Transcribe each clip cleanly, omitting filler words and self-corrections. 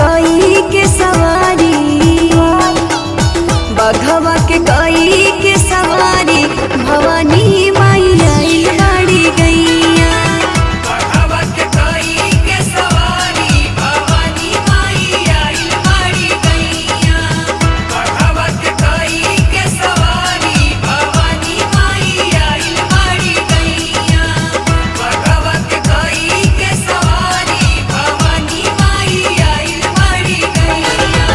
कई के सवारी, बघवा के कई के सवारी, भवानी माई आई गाड़ी गैया। बघवा के कई के सवारी, भवानी माई आई गाड़ी गैया। बघवा के कई के सवारी, भवानी माई आई गाड़ी गैया। बघवा के कई के सवारी, भवानी माई आई गाड़ी गैया।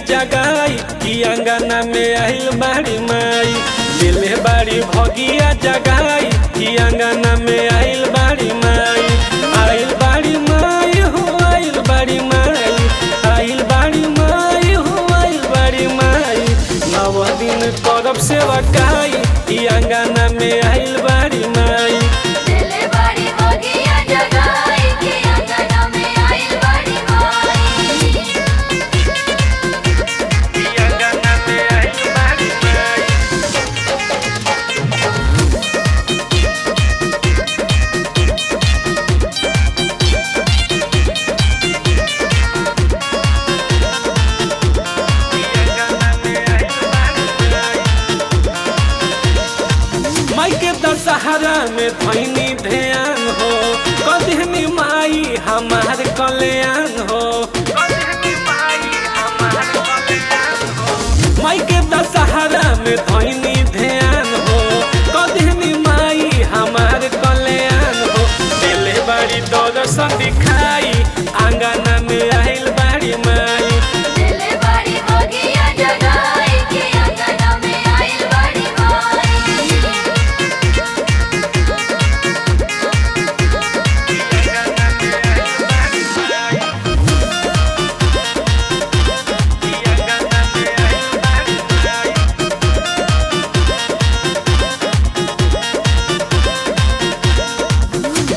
जगाई कि अंगना में आइल बाड़ी माई। दिले बाड़ी भगिया जगाई कि अंगना में आइल बाड़ी माई। आइल बाड़ी माई हो आइल बाड़ी माई, आइल बाड़ी माई हो आइल बाड़ी माई। नव दिन करब सेवा काई कि अंगना में आइल बाड़ी माई। दिले बाड़ी भगिया जगाई कि अंगना में आइल बाड़ी माई। कि अंगना में आइल बाड़ी माई। माई के दशहरा में धैनी ध्यान हो, कदहनी माई हमार कल्याण हो। माई के दशहरा में धैनी ध्यान हो, कदहनी माई हमार कल्याण हो। दिले बाड़ी दर्शन दिखाई आंगना में आइल बाड़ी माई। दिले बाड़ी भगिया जगाई कि अंगना में आइल बाड़ी माई।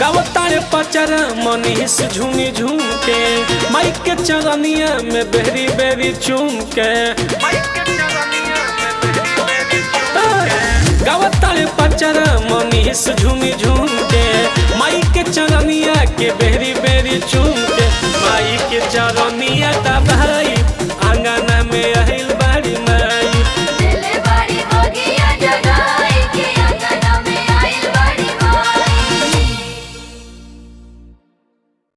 गावतारे पचरा मनीष झूमी झूम के, माई के चरनिया में बेरी बेरी चूम के। गावतारे पचरा मनीष झूमी झूम के, माई के चरनिया के बेरी बेरी चूम के। माई के चरनिया